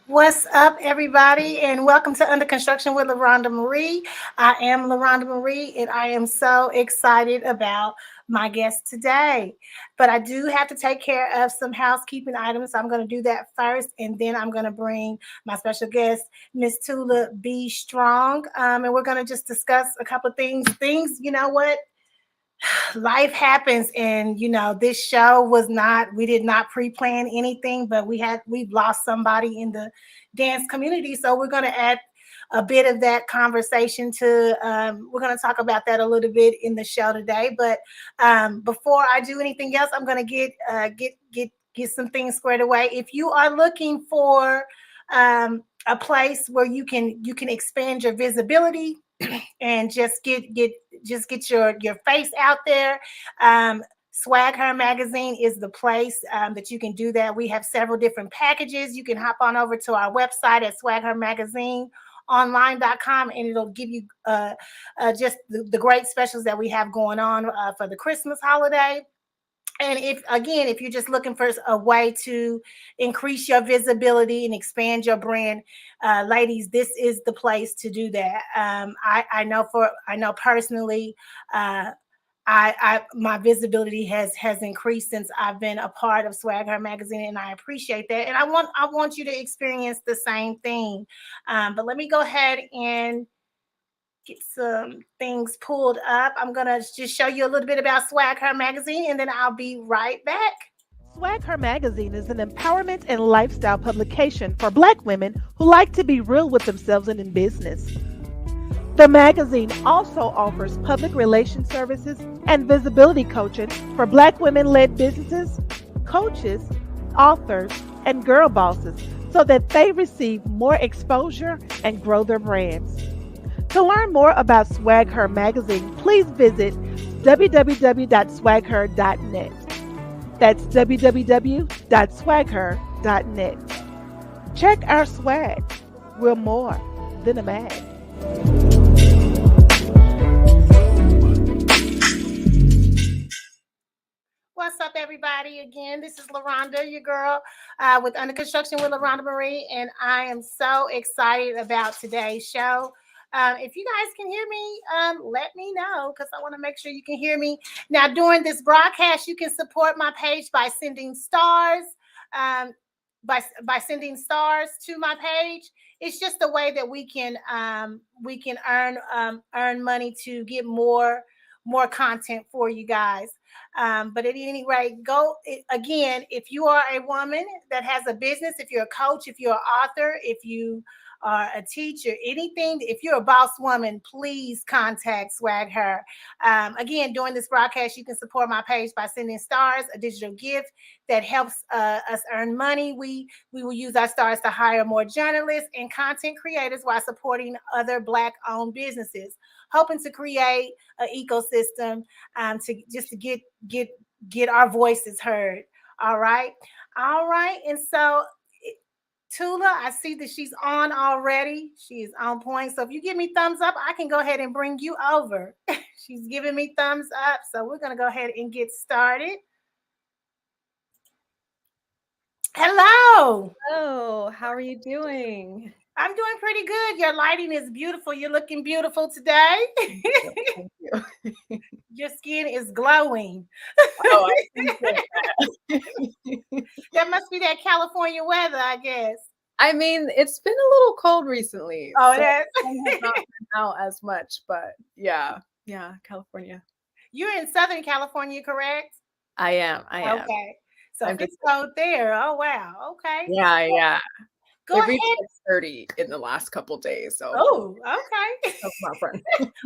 What's up, everybody, and welcome to Under Construction with LaRhonda Marie. I am LaRhonda Marie, and I am so excited about my guest today. But I do have to take care of some housekeeping items. So I'm going to do that first, and then I'm going to bring my special guest, Miss Tula B Strong, and we're going to just discuss a couple of things. You know what? Life happens, and this show was not, we did not pre-plan anything, but we've lost somebody in the dance community, so we're going to add a bit of that conversation to we're going to talk about that a little bit in the show today. But before I do anything else, I'm going to get some things squared away. If you are looking for a place where you can expand your visibility and just get your face out there. Swag Her magazine is the place that you can do that. We have several different packages. You can hop on over to our website at swaghermagazineonline.com, and it'll give you just the great specials that we have going on for the Christmas holiday. And if you're just looking for a way to increase your visibility and expand your brand, ladies, this is the place to do that. I know personally, my visibility has increased since I've been a part of Swag Her magazine, and I appreciate that. And I want you to experience the same thing. But let me go ahead and get some things pulled up. I'm going to just show you a little bit about Swag Her magazine, and then I'll be right back. Swag Her Magazine is an empowerment and lifestyle publication for Black women who like to be real with themselves and in business. The magazine also offers public relations services and visibility coaching for Black women-led businesses, coaches, authors, and girl bosses so that they receive more exposure and grow their brands. To learn more about Swag Her Magazine, please visit www.swagher.net. That's www.swagher.net. Check our swag. We're more than a mag. What's up, everybody? Again, this is LaRhonda, your girl, with Under Construction with LaRhonda Marie, and I am so excited about today's show. If you guys can hear me, let me know, because I want to make sure you can hear me. Now, during this broadcast, you can support my page by sending stars, um, by sending stars to my page. It's just a way that we can earn money to get more content for you guys. But at any rate, again, if you are a woman that has a business, if you're a coach, if you're an author, if you are a teacher, anything, if you're a boss woman, please contact Swag Her. Again, during this broadcast, you can support my page by sending stars, a digital gift that helps us earn money. We will use our stars to hire more journalists and content creators while supporting other Black-owned businesses, hoping to create an ecosystem to get our voices heard. All right. And so Tula, I see that she's on already. She is on point. So if you give me thumbs up, I can go ahead and bring you over. She's giving me thumbs up. So we're going to go ahead and get started. Hello. Oh, how are you doing? I'm doing pretty good. Your lighting is beautiful. You're looking beautiful today. Thank you. Your skin is glowing. Oh, I appreciate that. That must be that California weather, I guess. I mean, it's been a little cold recently. Oh, so it the sun has not been out as much, but yeah, California. You're in Southern California, correct? I am. Okay. So I'm if it's just cold there, oh wow. Okay. yeah. Go It ahead. reached like 30 in the last couple days, so Oh, okay. that's my friend.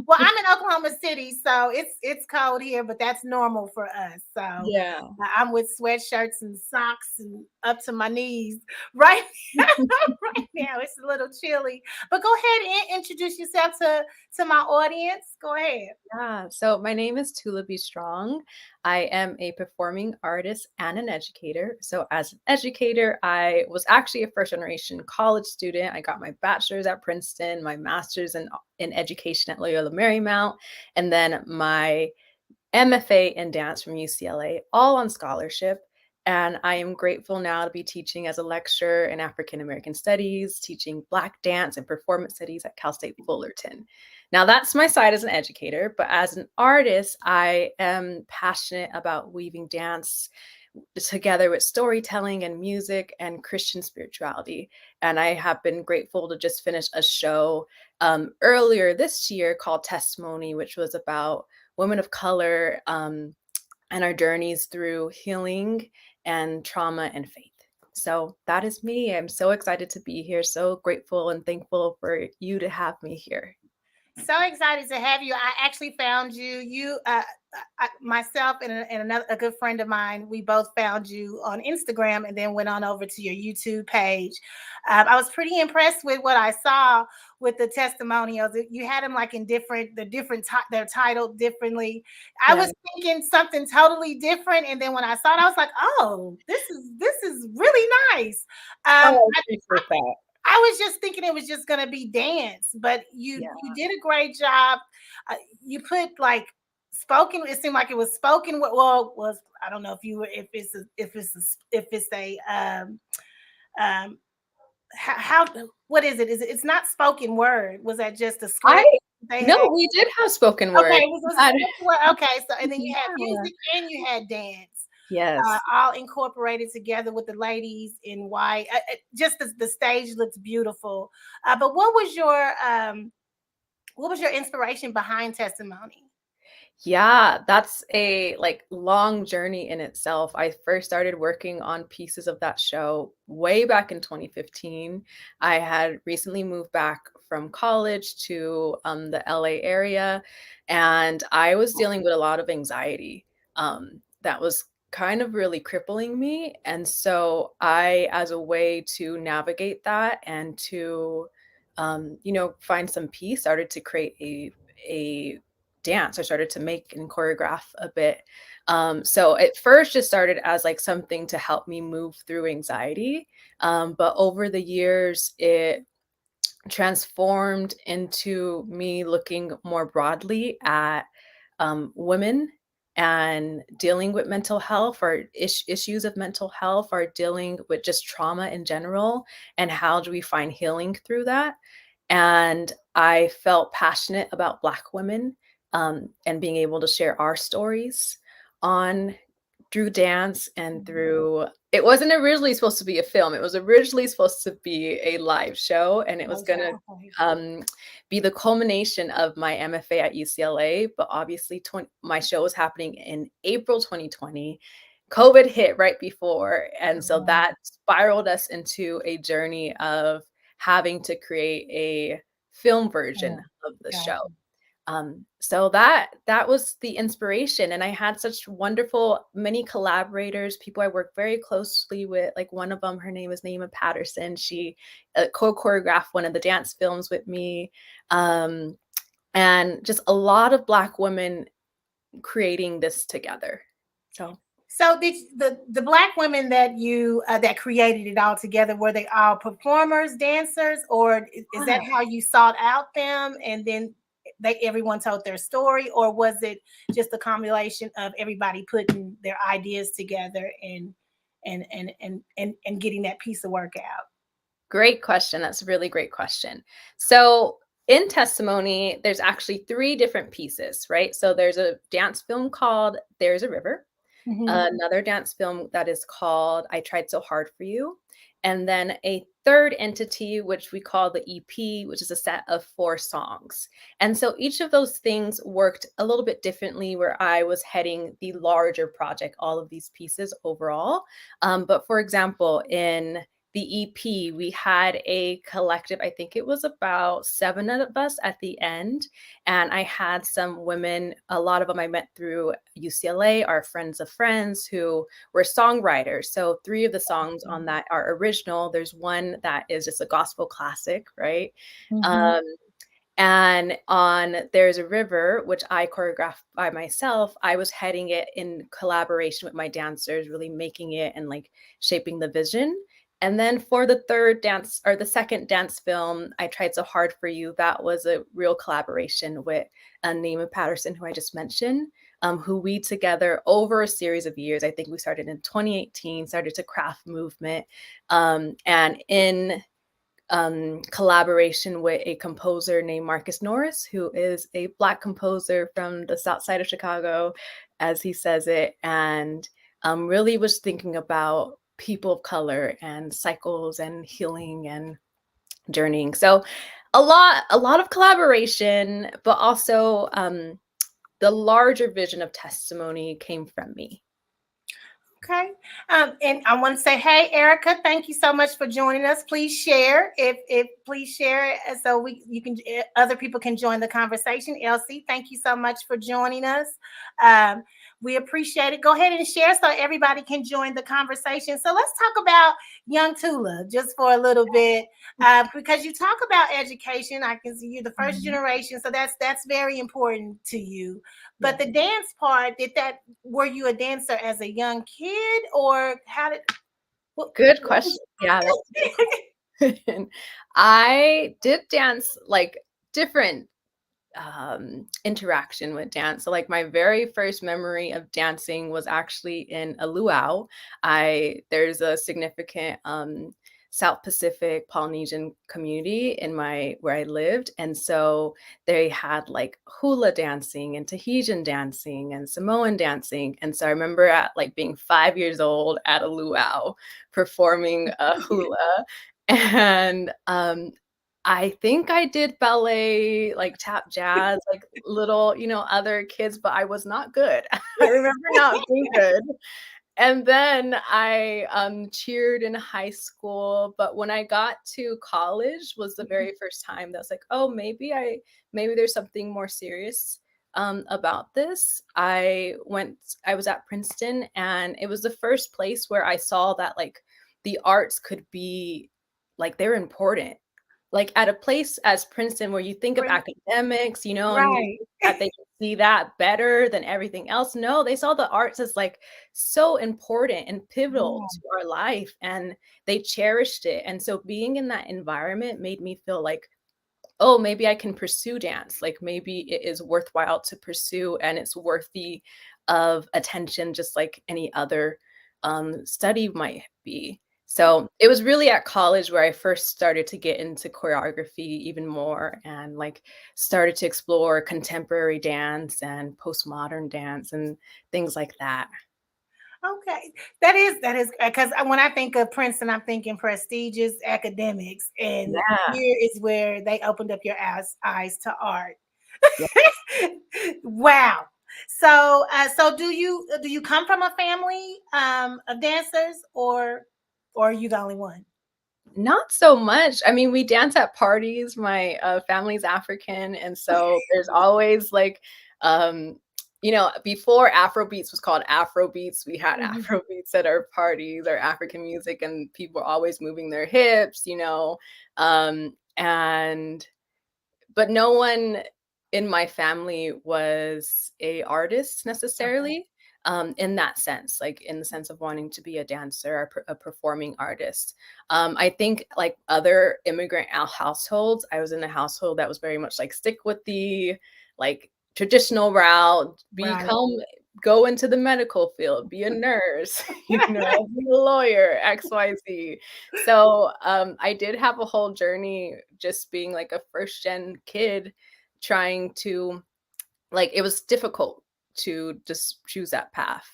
Well, I'm in Oklahoma City, so it's cold here, but that's normal for us. So Yeah. I'm with sweatshirts and socks and up to my knees right right now. It's a little chilly, but go ahead and introduce yourself to my audience. Go ahead. Yeah, so my name is Tula B Strong. I am a performing artist and an educator. So, as an educator, I was actually a first generation college student. I got my bachelor's at Princeton, my master's in education at Loyola Marymount, and then my MFA in dance from UCLA, all on scholarship. And I am grateful now to be teaching as a lecturer in African American Studies, teaching Black dance and performance studies at Cal State Fullerton. Now, that's my side as an educator, but as an artist, I am passionate about weaving dance together with storytelling and music and Christian spirituality. And I have been grateful to just finish a show earlier this year called Testimony, which was about women of color and our journeys through healing and trauma and faith. So that is me. I'm so excited to be here. So grateful and thankful for you to have me here. So excited to have you. I actually found you. Myself and a good friend of mine, we both found you on Instagram and then went on over to your YouTube page. I was pretty impressed with what I saw with the testimonials. You had them like in they're titled differently. I was thinking something totally different, and then when I saw it, I was like, "Oh, this is really nice." I appreciate that. I was just thinking it was just going to be dance, but you did a great job. You put like spoken. It seemed like it was spoken. Well, was I don't know if it's a how what is it? It's not spoken word. Was that just a script? No, we did have spoken word. Okay, okay. So and then you had music and you had dance. Yes. All incorporated together with the ladies in white. Just the stage looks beautiful. But what was your inspiration behind Testimony? Yeah, that's a long journey in itself. I first started working on pieces of that show way back in 2015. I had recently moved back from college to the LA area, and I was dealing with a lot of anxiety that was kind of really crippling me. And so I, as a way to navigate that and to find some peace, started to create a dance. I started to make and choreograph a bit. So it first just started as like something to help me move through anxiety. But over the years, it transformed into me looking more broadly at women and dealing with mental health or issues of mental health, or dealing with just trauma in general, and how do we find healing through that. And I felt passionate about Black women and being able to share our stories through dance and through, it wasn't originally supposed to be a film. It was originally supposed to be a live show, and it was going to be the culmination of my MFA at UCLA. But obviously my show was happening in April 2020. COVID hit right before. And so that spiraled us into a journey of having to create a film version of the show. So that was the inspiration. And I had such many collaborators, people I work very closely with. Like one of them, her name is Naima Patterson. She co-choreographed one of the dance films with me. And just a lot of Black women creating this together. So the Black women that you that created it all together, were they all performers, dancers, or is that how you sought out them and then everyone told their story, or was it just a combination of everybody putting their ideas together and getting that piece of work out? Great question. That's a really great question. So in Testimony, there's actually 3 different pieces, right? So there's a dance film called There's a River, another dance film that is called I Tried So Hard for You, and then a third entity, which we call the EP, which is a set of 4 songs. And so each of those things worked a little bit differently, where I was heading the larger project, all of these pieces overall. But for example, in the EP, we had a collective, I think it was about 7 of us at the end. And I had some women, a lot of them I met through UCLA, our friends of friends who were songwriters. So 3 of the songs on that are original. There's one that is just a gospel classic, right? And on There's a River, which I choreographed by myself, I was heading it in collaboration with my dancers, really making it and like shaping the vision. And then for the second dance film, I Tried So Hard for You, that was a real collaboration with Naima Patterson, who I just mentioned. who we together over a series of years, I think we started in 2018, started to craft movement, and in collaboration with a composer named Marcus Norris, who is a Black composer from the South Side of Chicago, as he says it, and really was thinking about people of color and cycles and healing and journeying. So a lot of collaboration, but also the larger vision of testimony came from me. Okay. And I want to say, hey, Erica, thank you so much for joining us. Please share if please share it so you can other people can join the conversation. Elsie, thank you so much for joining us. We appreciate it. Go ahead and share so everybody can join the conversation. So let's talk about young Tula just for a little bit, because you talk about education. I can see you're the first generation, so that's very important to you. But the dance part, were you a dancer as a young kid, or how did? Good question. Yeah, that's a good question. I did dance, like, different interaction with dance. So, like, my very first memory of dancing was actually in a luau. There's a significant South Pacific Polynesian community in where I lived, and so they had like hula dancing and Tahitian dancing and Samoan dancing. And so I remember at like being 5 years old at a luau performing a hula, and I think I did ballet, like tap jazz, like little, other kids, but I was not good. I remember not being good. And then I cheered in high school, but when I got to college was the very first time that was like, oh, maybe there's something more serious about this. I was at Princeton, and it was the first place where I saw that like the arts could be like they're important. Like at a place as Princeton where you think of Right. academics, and you Right. think that they can see that better than everything else. No, they saw the arts as like so important and pivotal to our life, and they cherished it. And so being in that environment made me feel like, oh, maybe I can pursue dance. Like maybe it is worthwhile to pursue, and it's worthy of attention, just like any other study might be. So it was really at college where I first started to get into choreography even more, and like started to explore contemporary dance and postmodern dance and things like that. Okay, that is because when I think of Princeton, I'm thinking prestigious academics, and Yeah. here is where they opened up your eyes to art. Yeah. Wow. So do you come from a family of dancers, or are you the only one? Not so much. I mean, we dance at parties. My family's African, and so there's always like, before Afrobeats was called Afrobeats, we had Mhm. Afrobeats at our parties, our African music, and people were always moving their hips. And but no one in my family was a artist Okay. necessarily, in that sense, like in the sense of wanting to be a dancer or a performing artist. I think like other immigrant households, I was in a household that was very much like stick with the like traditional route, Right. go into the medical field, be a nurse, be a lawyer, XYZ. So I did have a whole journey just being like a first gen kid trying to like it was difficult to just choose that path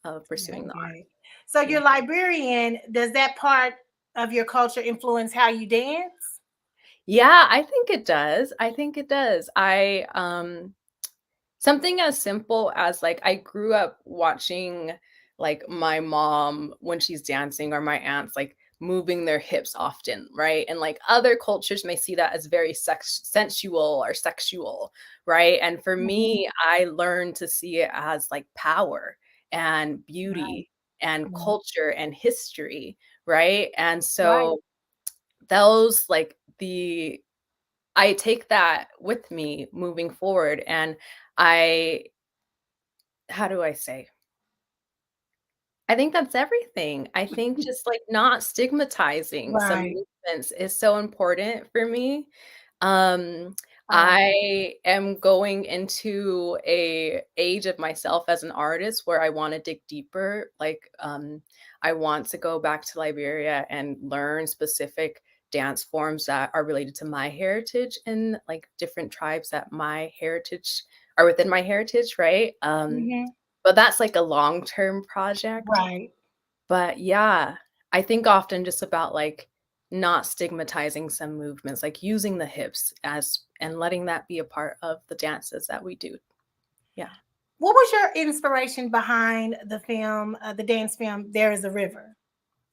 of pursuing the art. Okay. So Yeah. you're Liberian. Does that part of your culture influence how you dance? Yeah, I think it does. Something as simple as like I grew up watching like my mom when she's dancing or my aunts like moving their hips often, right? And like other cultures may see that as very sensual or sexual, right? And for Mhm. me, I learned to see it as like power and Right. beauty and Mhm. culture and history, right? And Right. so those like the I take that with me moving forward, and I how do I say? I think that's everything. I think just, like, not stigmatizing some Right. movements is so important for me. Um, Oh, I am going into a age of myself as an artist where I want to dig deeper. I want to go back to Liberia and learn specific dance forms that are related to my heritage and like different tribes that my heritage are within my heritage, right? mhm, But that's like a long-term project. right. But yeah, I think often just about like not stigmatizing some movements, like using the hips as and letting that be a part of the dances that we do. Yeah. What was your inspiration behind the dance film There Is a River?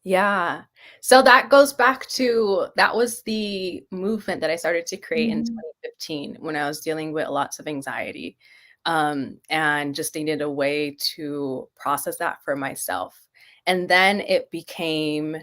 Yeah. So that goes back to that was the movement that I started to create in Mhm. 2015 when I was dealing with lots of anxiety, and just needed a way to process that for myself. And then it became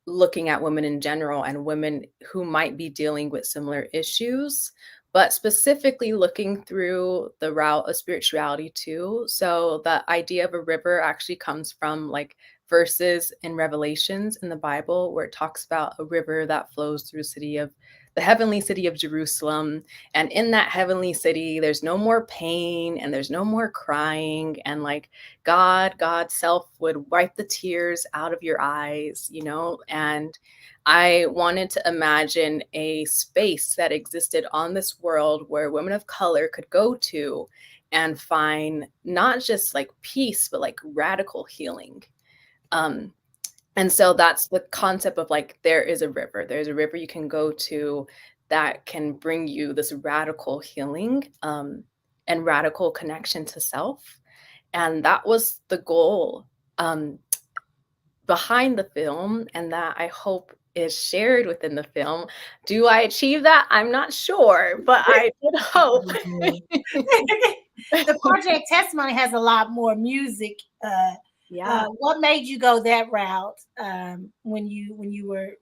looking at women in general and women who might be dealing with similar issues, but specifically looking through the route of spirituality too. So the idea of a river actually comes from like verses in Revelations in the Bible where it talks about a river that flows through the heavenly city of Jerusalem. And in that heavenly city, there's no more pain and there's no more crying. And like God's self would wipe the tears out of your eyes, you know? And I wanted to imagine a space that existed on this world where women of color could go to and find not just like peace, but like radical healing. Um, and so that's the concept of like, there is a river. There's a river you can go to that can bring you this radical healing, and radical connection to self. And that was the goal, um, behind the film, and that I hope is shared within the film. Do I achieve that? I'm not sure, but I did hope. The project Testimony has a lot more music. Yeah. What made you go that route when you were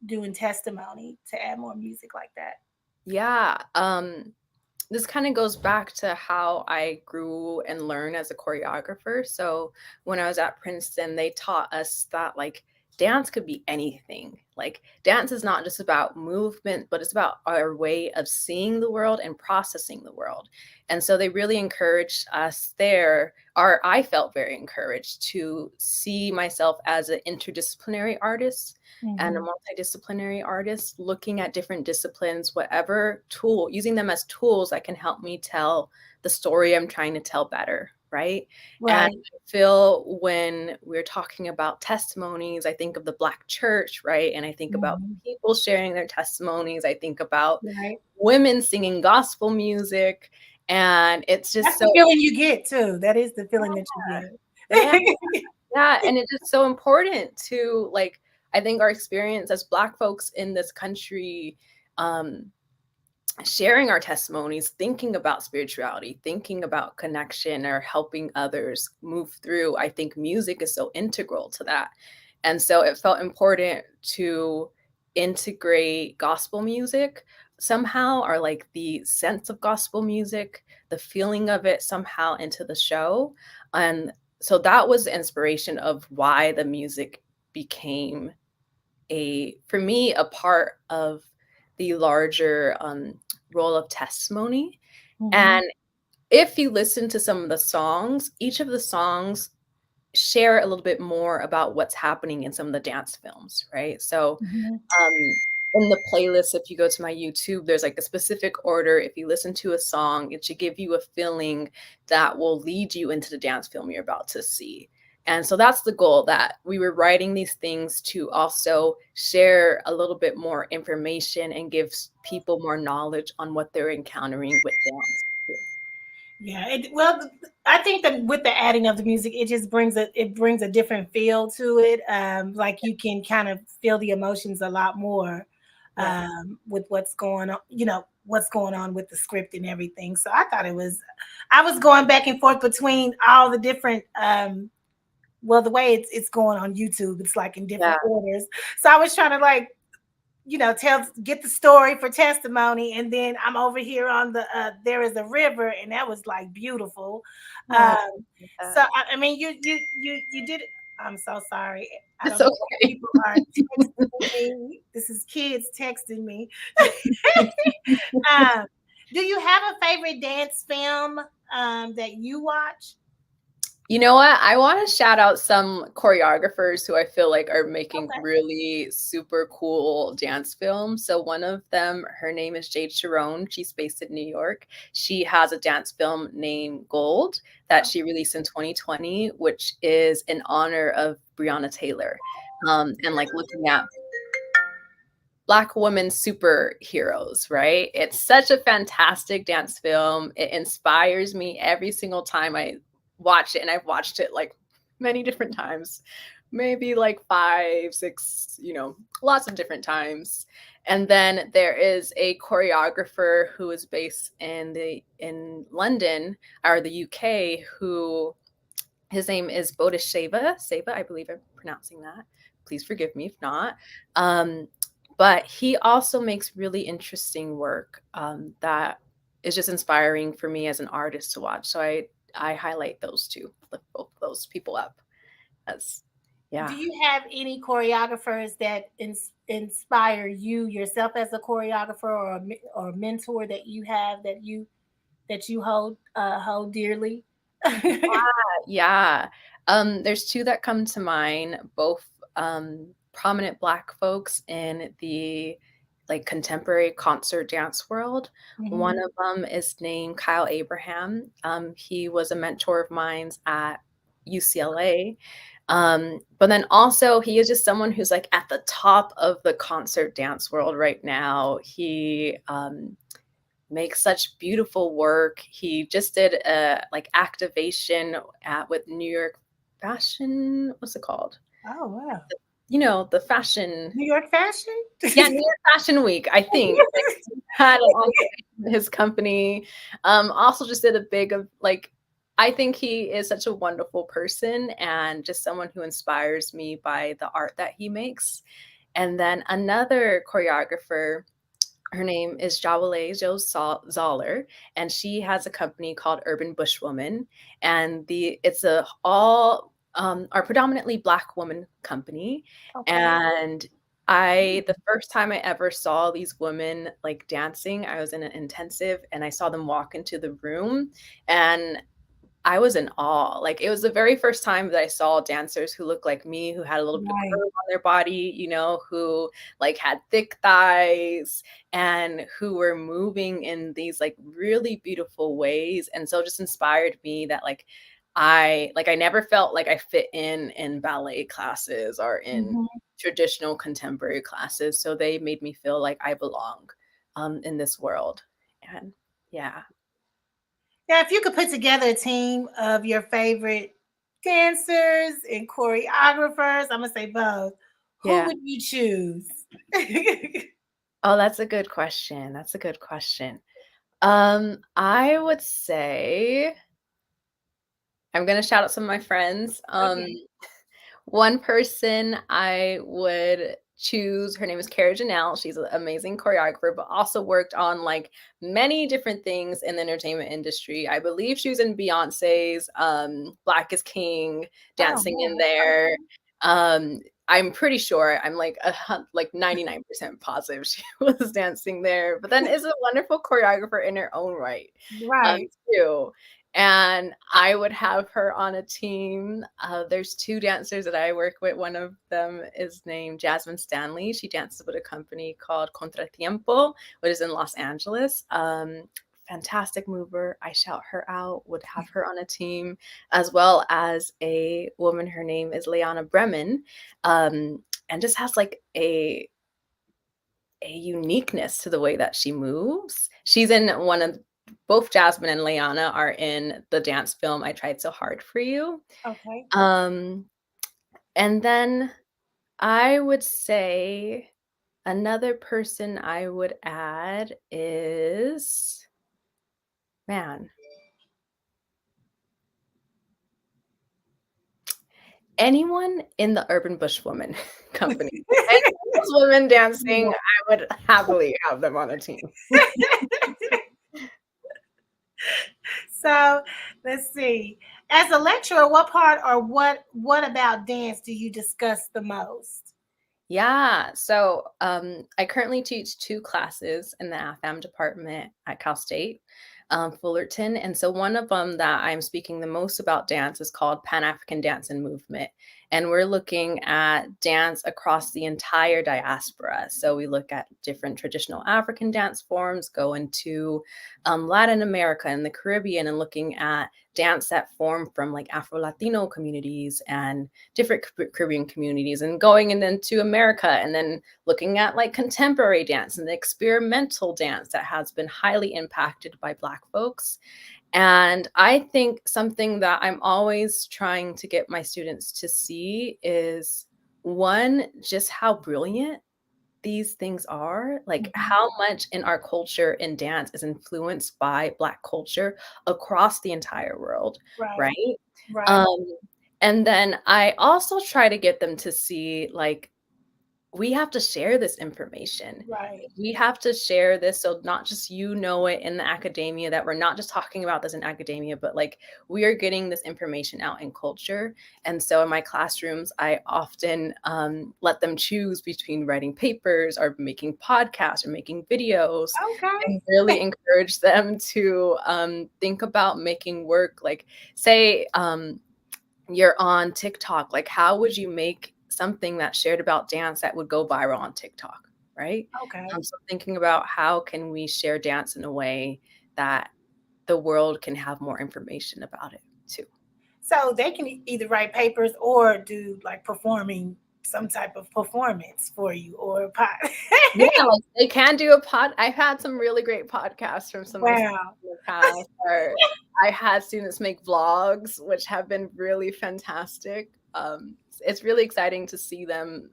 doing Testimony to add more music like that? Yeah. This kind of goes back to how I grew and learned as a choreographer. So when I was at Princeton, they taught us that like dance could be anything. Like dance is not just about movement, but it's about our way of seeing the world and processing the world. And so they really encouraged us there, or I felt very encouraged to see myself as an interdisciplinary artist and a Mhm. multidisciplinary artist, looking at different disciplines, whatever tool, using them as tools that can help me tell the story I'm trying to tell better, right? And Right. I feel when we're talking about testimonies, I think of the Black church, right? And I think about Mhm. people sharing their testimonies. I think about Right. women singing gospel music. And it's just That's so, the feeling you get too. That is the feeling that you yeah, get. yeah, and it's just so important to like I think our experience as Black folks in this country, um, sharing our testimonies, thinking about spirituality, thinking about connection or helping others move through. I think music is so integral to that. And so it felt important to integrate gospel music somehow, or like the sense of gospel music, the feeling of it somehow into the show. And so that was the inspiration of why the music became for me, a part of the larger role of testimony. Mhm. And if you listen to some of the songs, each of the songs share a little bit more about what's happening in some of the dance films, right? So Mhm. in the playlist, if you go to my YouTube, there's like a specific order. If you listen to a song, it should give you a feeling that will lead you into the dance film you're about to see. And so that's the goal, that we were writing these things to also share a little bit more information and give people more knowledge on what they're encountering with dance. Yeah, I think that with the adding of the music, it just brings a different feel to it. Like you can kind of feel the emotions a lot more Yeah. with what's going on, what's going on with the script and everything. So I was going back and forth between all the different well, the way it's going on YouTube, it's like in Yeah. different orders. So I was trying to like get the story for Testimony, and then I'm over here on the There Is a River, and that was like beautiful. Oh, I um appreciate so that. I mean, you did it. I'm so sorry. I It's don't know why okay. people are texting me. This is kids texting me. um Do you have a favorite dance film that you watch? You know what? I want to shout out some choreographers who I feel like are making Okay. really super cool dance films. So one of them, her name is Jade Sharon. She's based in New York. She has a dance film named Gold that she released in 2020, which is in honor of Breonna Taylor. And like looking at Black women superheroes, right? It's such a fantastic dance film. It inspires me every single time I watch it, and I've watched it like many different times, maybe like 5, 6, lots of different times. And then there is a choreographer who is based in London or the UK, who his name is Bodish Seva. Seva, I believe I'm pronouncing that. Please forgive me if not. But he also makes really interesting work that is just inspiring for me as an artist to watch. So I highlight those two, lift both those people up. As Do you have any choreographers that inspire you yourself as a choreographer, or a mentor that you have that you hold dearly? Yeah. There's two that come to mind, both prominent Black folks in the like contemporary concert dance world. One of them is named Kyle Abraham. He was a mentor of mine at UCLA. But then also he is just someone who's like at the top of the concert dance world right now. He makes such beautiful work. He just did a like activation with New York Fashion. What's it called? Oh wow! The fashion. New York Fashion. Yeah, New York Fashion Week. I think had his company. Also, just did a big of like. I think he is such a wonderful person and just someone who inspires me by the art that he makes. And then another choreographer, her name is Jawale Jo Zoller, and she has a company called Urban Bushwoman, and it's a all are predominantly Black woman company. Okay. And the first time I ever saw these women like dancing, I was in an intensive and I saw them walk into the room, and I was in awe. Like it was the very first time that I saw dancers who looked like me, who had a little bit of curve on their body, who like had thick thighs and who were moving in these like really beautiful ways. And so it just inspired me that I never felt like I fit in ballet classes or in traditional contemporary classes. So they made me feel like I belong in this world. And yeah. Now, if you could put together a team of your favorite dancers and choreographers, I'm gonna say both. Who would you choose? Oh, that's a good question. That's a good question. I would say I'm gonna shout out some of my friends. One person I would choose, her name is Cara Janelle. She's an amazing choreographer, but also worked on like many different things in the entertainment industry. I believe she was in Beyonce's Black is King, dancing in there. I'm pretty sure, I'm like 99% positive she was dancing there, but then is a wonderful choreographer in her own right. Right. Too. And I would have her on a team. There's two dancers that I work with. One of them is named Jasmine Stanley. She dances with a company called Contratiempo, which is in Los Angeles. Fantastic mover. I shout her out, would have her on a team, as well as a woman. Her name is Leanna Bremen, and just has like a uniqueness to the way that she moves. She's in both Jasmine and Leanna are in the dance film I Tried So Hard for You. Okay. And then I would say another person I would add is, anyone in the Urban Bushwoman company. Any women dancing, I would happily have them on a team. So let's see. As a lecturer, what part or what about dance do you discuss the most? Yeah. So I currently teach two classes in the AFAM department at Cal State, Fullerton. And so one of them that I'm speaking the most about dance is called Pan-African Dance and Movement. And we're looking at dance across the entire diaspora. So we look at different traditional African dance forms, go into Latin America and the Caribbean, and looking at dance that form from like Afro-Latino communities and different Caribbean communities, and going and then to America, and then looking at like contemporary dance and the experimental dance that has been highly impacted by Black folks. And I think something that I'm always trying to get my students to see is, one, just how brilliant these things are, like how much in our culture and dance is influenced by Black culture across the entire world, Right, right? right, Um, and then I also try to get them to see, like, we have to share this information. right. We have to share this, so not just you know it in the academia, that we're not just talking about this in academia, but like we are getting this information out in culture. And so in my classrooms, I often let them choose between writing papers or making podcasts or making videos, Okay. and really encourage them to think about making work. Like, say, you're on TikTok, like how would you make something that's shared about dance that would go viral on TikTok, right? Okay. So thinking about how can we share dance in a way that the world can have more information about it too. So they can either write papers or do like performing some type of performance for you or Yeah, like they can do a pod. I've had some really great podcasts from some of the students wow. in the past, or I had students make vlogs, which have been really fantastic. It's really exciting to see them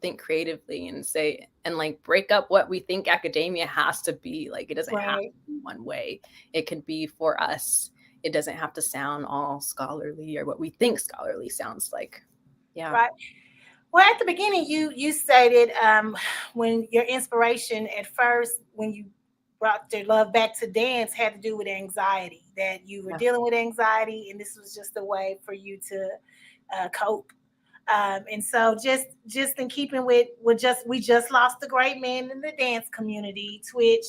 think creatively and say, and like break up what we think academia has to be. Like, it doesn't have Right. to be one way. It could be for us. It doesn't have to sound all scholarly or what we think scholarly sounds like. Yeah. Right. Well, at the beginning, you stated when your inspiration at first, when you brought your love back to dance, had to do with anxiety. That you were Yeah. dealing with anxiety, and this was just a way for you to cope. And so, just in keeping with just we just lost a great man in the dance community, Twitch.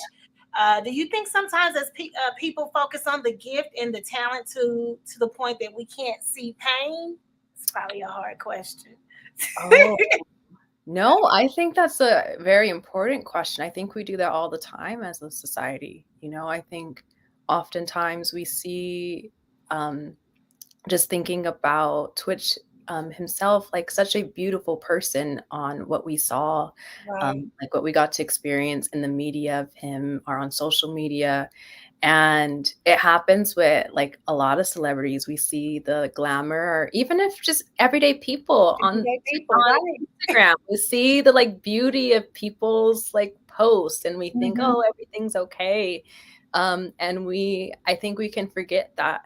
Do you think sometimes as people focus on the gift and the talent to the point that we can't see pain? It's probably a hard question. Oh. No, I think that's a very important question. I think we do that all the time as a society. I think oftentimes we see, um, just thinking about Twitch himself, like such a beautiful person on what we saw, Right. like what we got to experience in the media of him or on social media. And it happens with like a lot of celebrities. We see the glamour, or even if just everyday people Everyday people, on right? Instagram, we see the like beauty of people's like posts, and we think, Mhm. oh, everything's okay. And I think we can forget that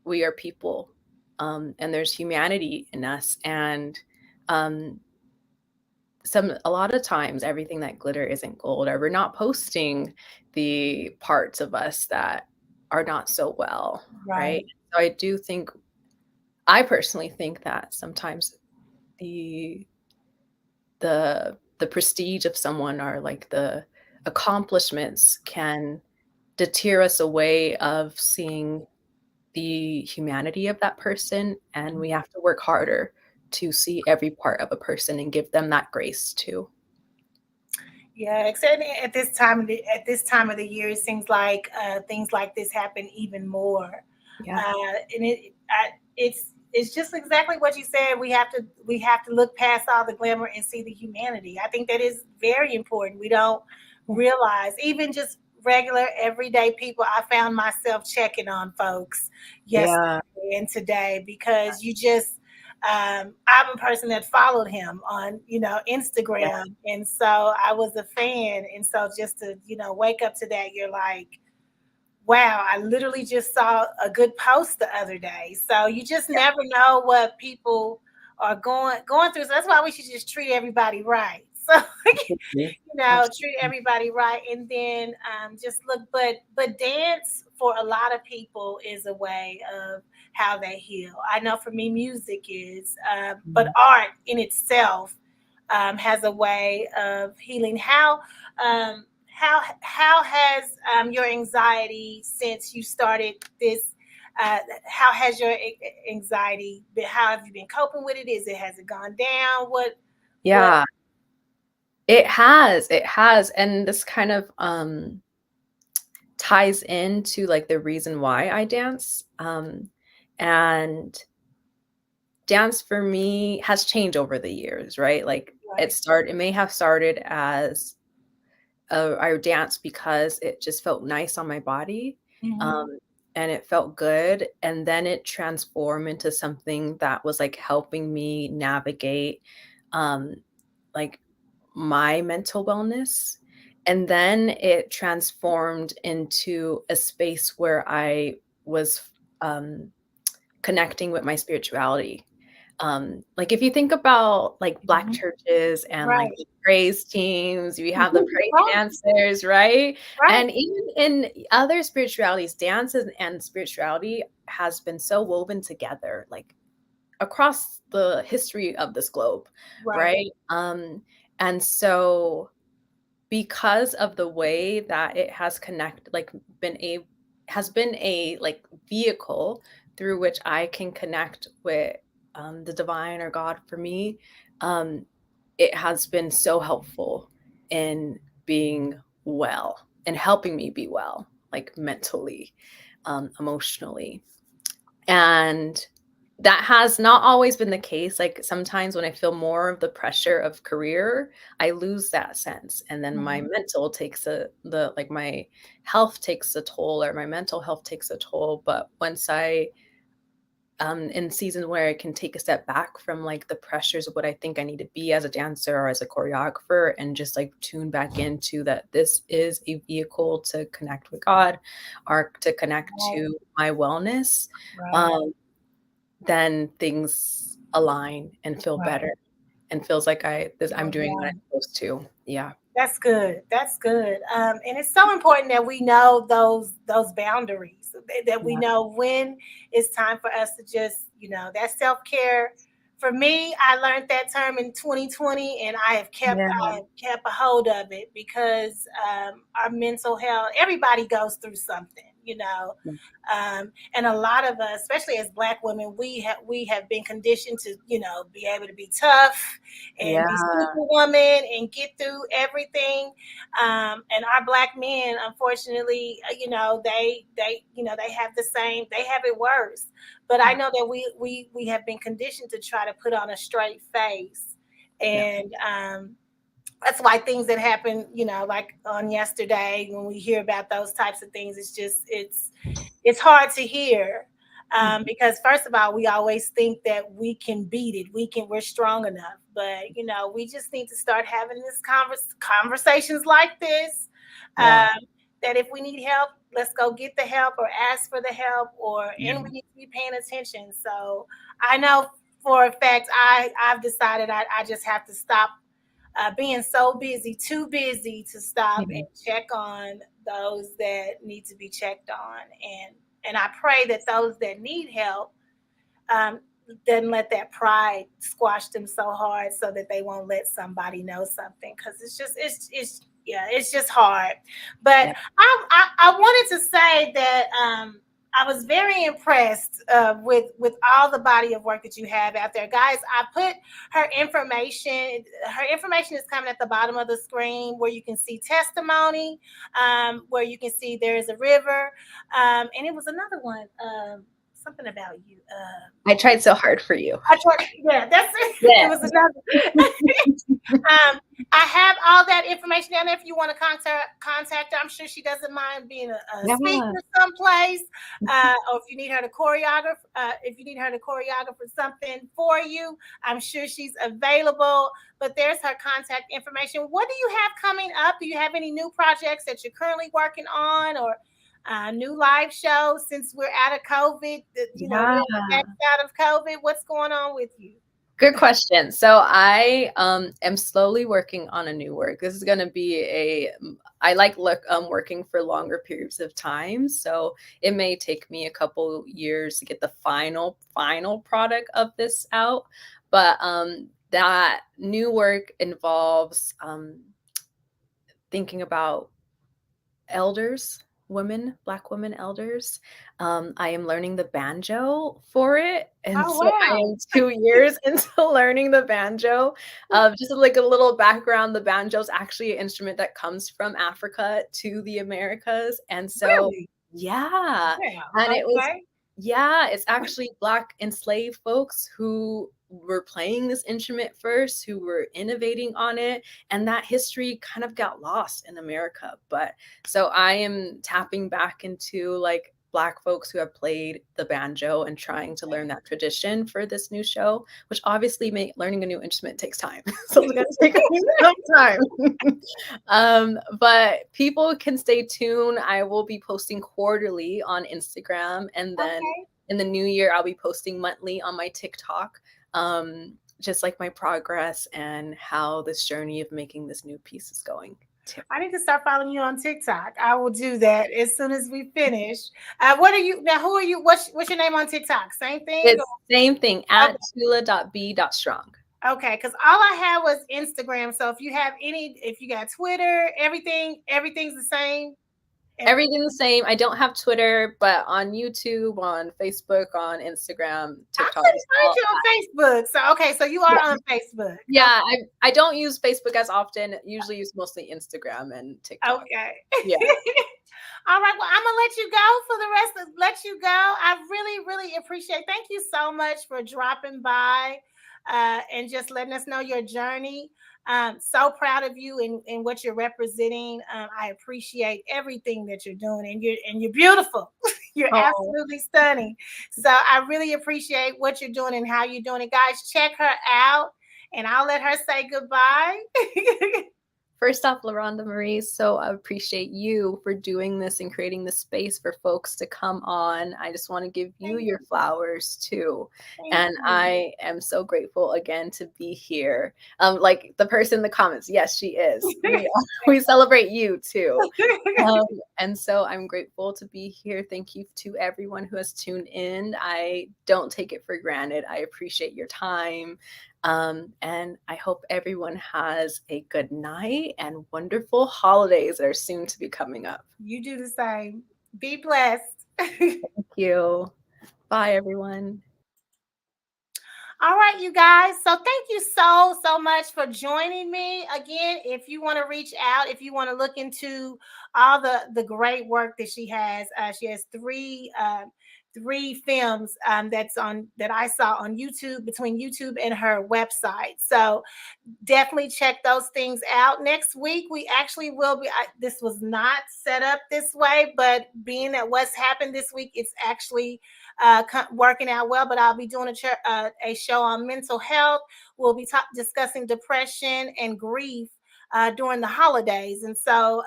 we are people, and there's humanity in us. And um, a lot of times everything that glitter isn't gold, or we're not posting the parts of us that are not so well, right? Right. So I personally think that sometimes the the prestige of someone, or like the accomplishments, can deter us away of seeing the humanity of that person, and we have to work harder to see every part of a person and give them that grace too. Yeah, except at this time of the year, it seems like things like this happen even more. Yeah. And it's just exactly what you said. We have to look past all the glamour and see the humanity. I think that is very important. We don't realize even just regular everyday people. I found myself checking on folks yesterday Yeah. and today because I'm a person that followed him on, Yeah. Instagram. And so I was a fan. And so just to, wake up to that, you're like, wow, I literally just saw a good post the other day. So you just never know what people are going through. So that's why we should just treat everybody right. So Absolutely. treat Absolutely. everybody right, and then just look. But dance for a lot of people is a way of how they heal. I know for me, music is, but Mhm. art in itself. has a way of healing. How has your anxiety since you started this? How has your anxiety been? How have you been coping with it? Has it gone down? What? Yeah, it has. It has. And this kind of ties into like the reason why I dance. And dance for me has changed over the years, right? Like Right. it may have started as I danced because it just felt nice on my body. Mm-hmm. Um, and it felt good. And then it transformed into something that was like helping me navigate um, like my mental wellness. And then it transformed into a space where I was um, connecting with my spirituality. Like if you think about like Black Mm-hmm. churches and like Right. the praise teams, you have the Mhm. praise Right. dancers, right? Right. And even in other spiritualities, dances and spirituality has been so woven together, like across the history of this globe, Right. right? And so because of the way that it has has been a like vehicle through which I can connect with the divine or God for me, um, it has been so helpful in being well and helping me be well, like mentally, emotionally. And that has not always been the case. Like sometimes when I feel more of the pressure of career, I lose that sense. And then my Mhm. mental takes my health takes a toll or my mental health takes a toll. But once I in seasons where I can take a step back from like the pressures of what I think I need to be as a dancer or as a choreographer and just like tune back into that this is a vehicle to connect with God or to connect Right. to my wellness. Right. Um, then things align and feel Right. better and feels like I'm Oh, doing what yeah. I'm supposed to. Yeah. That's good. That's good. And it's so important that we know those boundaries, that we Yeah. know when it's time for us to just, that self care. For me, I learned that term in 2020, and I Yeah. have kept a hold of it because our mental health. Everybody goes through something. And a lot of us, especially as Black women, we have been conditioned to, be able to be tough and be Yeah. superwoman and get through everything. And our Black men, unfortunately, they have the same. They have it worse. But I know that we have been conditioned to try to put on a straight face, Yeah. and that's why things that happen, like on yesterday, when we hear about those types of things, it's hard to hear. Mhm. Because first of all, we always think that we can beat it. We're strong enough, but we just need to start having this conversations like this. Yeah. That if we need help, let's go get the help or ask for the help, and Yeah. we need to be paying attention. So I know for a fact I've decided I just have to stop being so busy, too busy to stop and Mhm. check on those that need to be checked on. And I pray that those that need help um, doesn't let that pride squash them so hard so that they won't let somebody know something, because it's just hard. But Yeah. I wanted to say that I was very impressed with all the body of work that you have out there, guys. I put her information. Her information is coming at the bottom of the screen, where you can see testimony, where you can see there is a river, and it was another one. Something about you. I tried so hard for you. Yeah, that's it. It Yeah. was another. I have all that information down there if you want to contact her. I'm sure she doesn't mind being a Yeah. speaker someplace, or if you need her to choreograph, for something for you, I'm sure she's available. But there's her contact information. What do you have coming up? Do you have any new projects that you're currently working on, or new live shows since we're out of COVID? We're Yeah. out of COVID. What's going on with you? Good question. So I am slowly working on a new work. This is going to be I like working for longer periods of time. So it may take me a couple years to get the final product of this out. But that new work involves thinking about elders, Black women elders. I am learning the banjo for it. And Oh, so I wow. am 2 years into learning the banjo. Just like a little background, the banjo is actually an instrument that comes from Africa to the Americas. And so, Really? yeah. And Yeah. it was, Okay. yeah, it's actually Black enslaved folks who were playing this instrument first, who were innovating on it. And that history kind of got lost in America. But so I am tapping back into like Black folks who have played the banjo and trying to learn that tradition for this new show, which obviously learning a new instrument takes time. So it's going to take me some time. But people can stay tuned. I will be posting quarterly on Instagram. And then Okay. in the new year, I'll be posting monthly on my TikTok. Just like my progress and how this journey of making this new piece is going. I need to start following you on TikTok. I will do that as soon as we finish. What are you now? Who are you? What's your name on TikTok? Same thing? It's same thing at Okay. Tula.b.strong. Okay, because all I had was Instagram. So if you got Twitter, everything's the same. Everything's the same. I don't have Twitter, but on YouTube, on Facebook, on Instagram, I TikTok. couldn't find you on Facebook. So okay, so you are on Facebook. Yeah, I don't use Facebook as often. Usually use mostly Instagram and TikTok. Okay. Yeah. All right. Well, I'm gonna let you go for the rest of let you go. I really, really appreciate. Thank you so much for dropping by and just letting us know your journey. So proud of you and what you're representing. I appreciate everything that you're doing, and you're beautiful. You're absolutely stunning. So I really appreciate what you're doing and how you're doing it, guys. Check her out, and I'll let her say goodbye. First off, LaRhonda Marie, so I appreciate you for doing this and creating the space for folks to come on. I just want to give you your flowers too. And I am so grateful again to be here. Like the person in the comments, yes, she is. We celebrate you too. And so I'm grateful to be here. Thank you to everyone who has tuned in. I don't take it for granted. I appreciate your time. And I hope everyone has a good night and wonderful holidays that are soon to be coming up. You do the same. Be blessed. Thank you. Bye, everyone. All right, you guys. So thank you so much for joining me. Again, if you want to reach out, if you want to look into all the great work that she has three films that I saw on YouTube, between YouTube and her website. So definitely check those things out. Next week, we actually will be, this was not set up this way, but being that what's happened this week, it's actually working out well. But I'll be doing a show on mental health. We'll be discussing depression and grief during the holidays. And so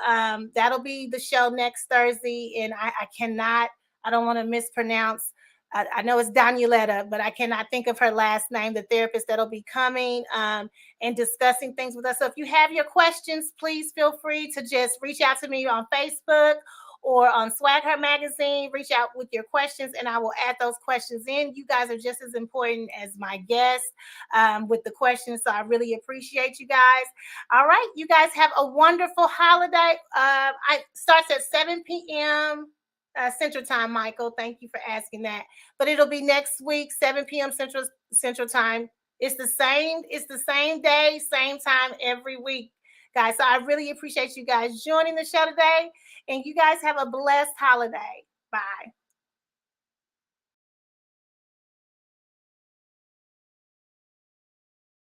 that'll be the show next Thursday. And I don't want to mispronounce. I know it's Danieletta, but I cannot think of her last name, the therapist that'll be coming and discussing things with us. So if you have your questions, please feel free to just reach out to me on Facebook or on Swag Her Magazine. Reach out with your questions and I will add those questions in. You guys are just as important as my guests with the questions. So I really appreciate you guys. All right. You guys have a wonderful holiday. It starts at 7 p.m. Central Time, Michael. Thank you for asking that. But it'll be next week, 7 p.m. Central Time. It's the same day, same time every week, guys. So I really appreciate you guys joining the show today. And you guys have a blessed holiday. Bye.